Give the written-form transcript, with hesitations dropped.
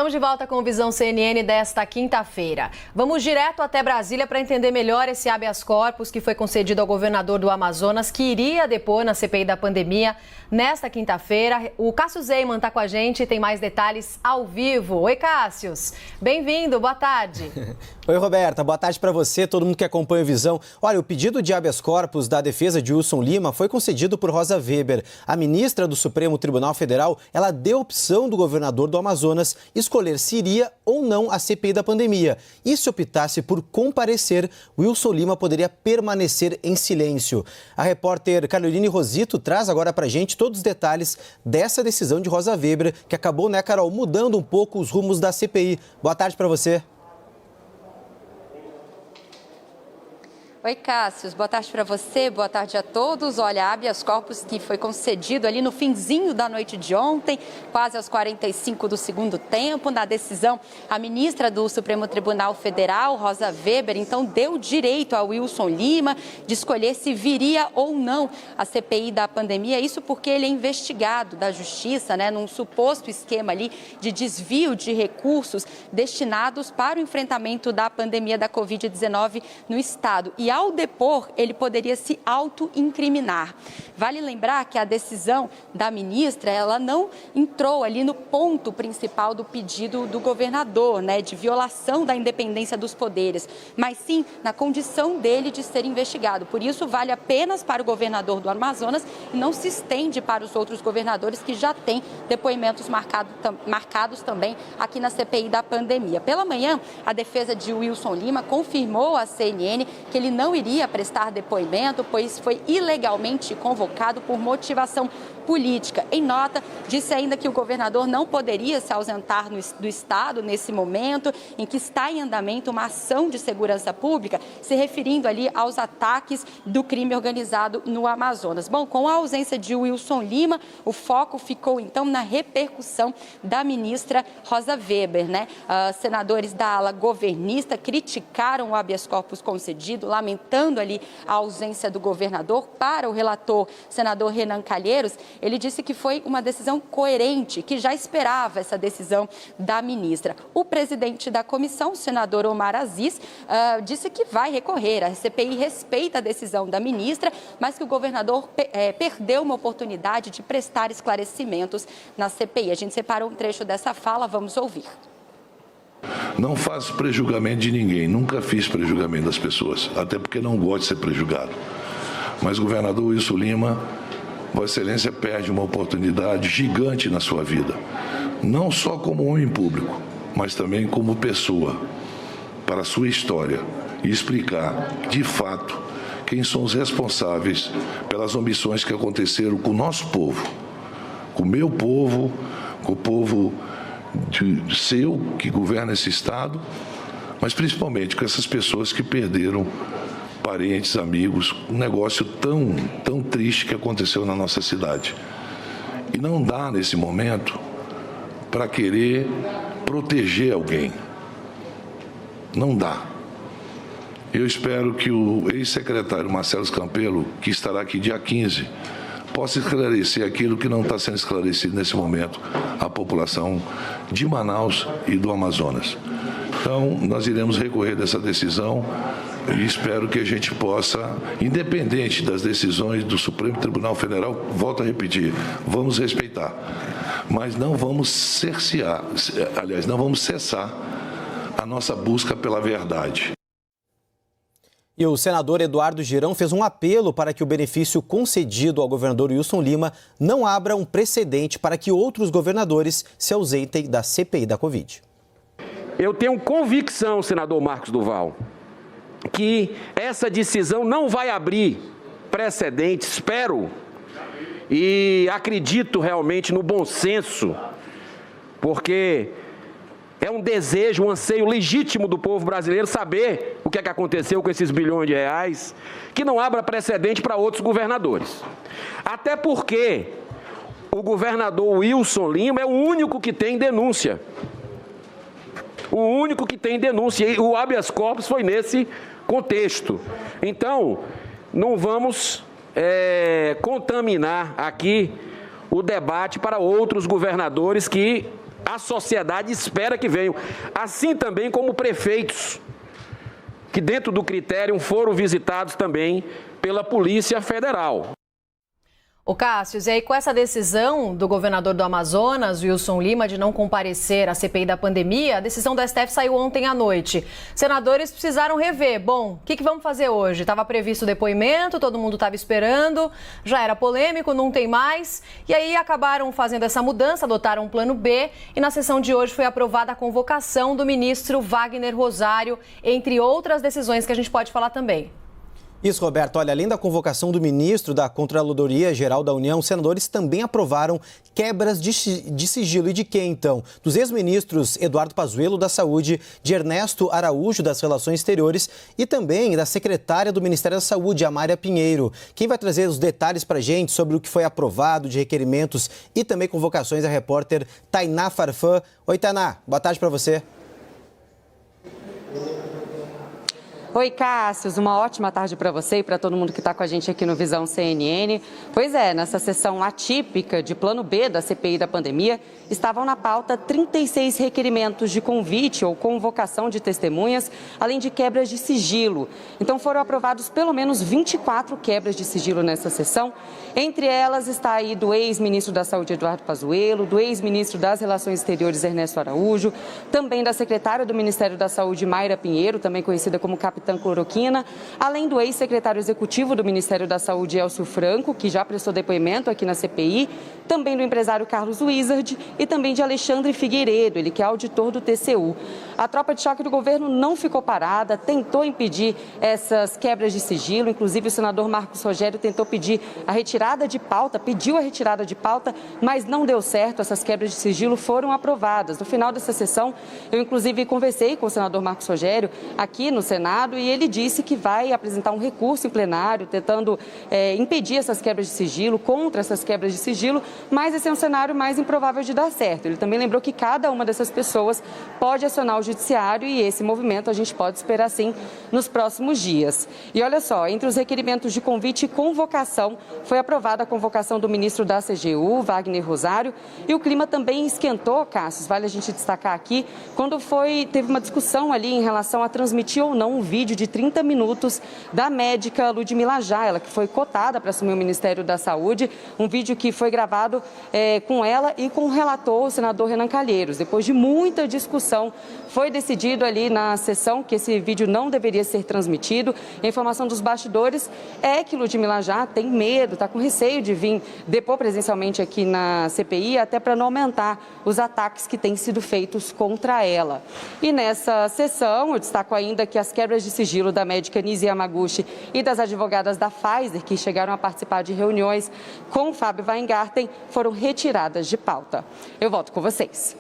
Estamos de volta com o Visão CNN desta quinta-feira. Vamos direto até Brasília para entender melhor esse habeas corpus que foi concedido ao governador do Amazonas, que iria depor na CPI da pandemia nesta quinta-feira. O Cássio Zeiman está com a gente e tem mais detalhes ao vivo. Oi, Cássio. Bem-vindo, boa tarde. Oi, Roberta, boa tarde para você, todo mundo que acompanha o Visão. Olha, o pedido de habeas corpus da defesa de Wilson Lima foi concedido por Rosa Weber. A ministra do Supremo Tribunal Federal, ela deu opção do governador do Amazonas escolher se iria ou não à CPI da pandemia. E se optasse por comparecer, Wilson Lima poderia permanecer em silêncio. A repórter Caroline Rosito traz agora pra gente todos os detalhes dessa decisão de Rosa Weber, que acabou, né, Carol, mudando um pouco os rumos da CPI. Boa tarde para você. Oi, Cássio. Boa tarde para você, boa tarde a todos. Olha, habeas corpus que foi concedido ali no finzinho da noite de ontem, quase aos 45 do segundo tempo. Na decisão, a ministra do Supremo Tribunal Federal, Rosa Weber, então deu direito a Wilson Lima de escolher se viria ou não à CPI da pandemia. Isso porque ele é investigado da Justiça, né, num suposto esquema ali de desvio de recursos destinados para o enfrentamento da pandemia da Covid-19 no estado. E ao depor, ele poderia se auto-incriminar. Vale lembrar que a decisão da ministra, ela não entrou ali no ponto principal do pedido do governador, né, de violação da independência dos poderes, mas sim na condição dele de ser investigado. Por isso, vale apenas para o governador do Amazonas e não se estende para os outros governadores que já têm depoimentos marcados também aqui na CPI da pandemia. Pela manhã, a defesa de Wilson Lima confirmou à CNN que ele não iria prestar depoimento, pois foi ilegalmente convocado por motivação política. Em nota, disse ainda que o governador não poderia se ausentar do estado nesse momento em que está em andamento uma ação de segurança pública, se referindo ali aos ataques do crime organizado no Amazonas. Bom, com a ausência de Wilson Lima, o foco ficou então na repercussão da ministra Rosa Weber, né? Senadores da ala governista criticaram o habeas corpus concedido, lamentando ali a ausência do governador. Para o relator, senador Renan Calheiros, ele disse que foi uma decisão coerente, que já esperava essa decisão da ministra. O presidente da comissão, o senador Omar Aziz, disse que vai recorrer. A CPI respeita a decisão da ministra, mas que o governador perdeu uma oportunidade de prestar esclarecimentos na CPI. A gente separou um trecho dessa fala, vamos ouvir. Não faço prejulgamento de ninguém, nunca fiz prejulgamento das pessoas, até porque não gosto de ser prejulgado. Mas o governador Wilson Lima, Vossa Excelência perde uma oportunidade gigante na sua vida, não só como homem público, mas também como pessoa, para a sua história e explicar, de fato, quem são os responsáveis pelas omissões que aconteceram com o nosso povo, com o meu povo, com o povo seu que governa esse estado, mas principalmente com essas pessoas que perderam parentes, amigos, um negócio tão triste que aconteceu na nossa cidade. E não dá nesse momento para querer proteger alguém. Não dá. Eu espero que o ex-secretário Marcelo Campelo, que estará aqui dia 15, possa esclarecer aquilo que não está sendo esclarecido nesse momento à população de Manaus e do Amazonas. Então, nós iremos recorrer dessa decisão e espero que a gente possa, independente das decisões do Supremo Tribunal Federal, volto a repetir, vamos respeitar, mas não vamos não vamos cessar a nossa busca pela verdade. E o senador Eduardo Girão fez um apelo para que o benefício concedido ao governador Wilson Lima não abra um precedente para que outros governadores se ausentem da CPI da Covid. Eu tenho convicção, senador Marcos Duval, que essa decisão não vai abrir precedente, espero, e acredito realmente no bom senso, porque é um desejo, um anseio legítimo do povo brasileiro saber o que é que aconteceu com esses bilhões de reais, que não abra precedente para outros governadores. Até porque o governador Wilson Lima é o único que tem denúncia. O único que tem denúncia. E o habeas corpus foi nesse contexto. Então, não vamos contaminar aqui o debate para outros governadores que a sociedade espera que venham, assim também como prefeitos, que dentro do critério foram visitados também pela Polícia Federal. Ô Cássio, e aí com essa decisão do governador do Amazonas, Wilson Lima, de não comparecer à CPI da pandemia, a decisão do STF saiu ontem à noite. Senadores precisaram rever. Bom, o que vamos fazer hoje? Estava previsto o depoimento, todo mundo estava esperando, já era polêmico, não tem mais. E aí acabaram fazendo essa mudança, adotaram um plano B e na sessão de hoje foi aprovada a convocação do ministro Wagner Rosário, entre outras decisões que a gente pode falar também. Isso, Roberto. Olha, além da convocação do ministro da Controladoria Geral da União, os senadores também aprovaram quebras de sigilo. E de quem, então? Dos ex-ministros Eduardo Pazuello, da Saúde, de Ernesto Araújo, das Relações Exteriores, e também da secretária do Ministério da Saúde, Amália Pinheiro. Quem vai trazer os detalhes para a gente sobre o que foi aprovado de requerimentos e também convocações é a repórter Tainá Farfã. Oi, Tainá. Boa tarde para você. Oi, Cássio, uma ótima tarde para você e para todo mundo que está com a gente aqui no Visão CNN. Pois é, nessa sessão atípica de plano B da CPI da pandemia, estavam na pauta 36 requerimentos de convite ou convocação de testemunhas, além de quebras de sigilo. Então foram aprovados pelo menos 24 quebras de sigilo nessa sessão. Entre elas está aí do ex-ministro da Saúde, Eduardo Pazuello, do ex-ministro das Relações Exteriores, Ernesto Araújo, também da secretária do Ministério da Saúde, Mayra Pinheiro, também conhecida como Capitã Cloroquina, além do ex-secretário executivo do Ministério da Saúde, Elcio Franco, que já prestou depoimento aqui na CPI, também do empresário Carlos Wizard e também de Alexandre Figueiredo, ele que é auditor do TCU. A tropa de choque do governo não ficou parada, tentou impedir essas quebras de sigilo, inclusive o senador Marcos Rogério tentou pedir a retirada de pauta, pediu a retirada de pauta, mas não deu certo, essas quebras de sigilo foram aprovadas. No final dessa sessão, eu inclusive conversei com o senador Marcos Rogério aqui no Senado e ele disse que vai apresentar um recurso em plenário, tentando impedir essas quebras de sigilo, contra essas quebras de sigilo, mas esse é um cenário mais improvável de dar certo. Ele também lembrou que cada uma dessas pessoas pode acionar o judiciário e esse movimento a gente pode esperar sim nos próximos dias. E olha só, entre os requerimentos de convite e convocação, foi aprovada a convocação do ministro da CGU, Wagner Rosário, e o clima também esquentou, Cássio, vale a gente destacar aqui, quando teve uma discussão ali em relação a transmitir ou não um vídeo de 30 minutos da médica Ludmila Jayla, que foi cotada para assumir o Ministério da Saúde, um vídeo que foi gravado com ela e com o relator, o senador Renan Calheiros. Depois de muita discussão, foi decidido ali na sessão que esse vídeo não deveria ser transmitido. A informação dos bastidores é que Ludmila Jayla tem medo, está com receio de vir depor presencialmente aqui na CPI, até para não aumentar os ataques que têm sido feitos contra ela. E nessa sessão, eu destaco ainda que as quebras de sigilo da médica Nise Yamaguchi e das advogadas da Pfizer, que chegaram a participar de reuniões com Fábio Weingarten, foram retiradas de pauta. Eu volto com vocês.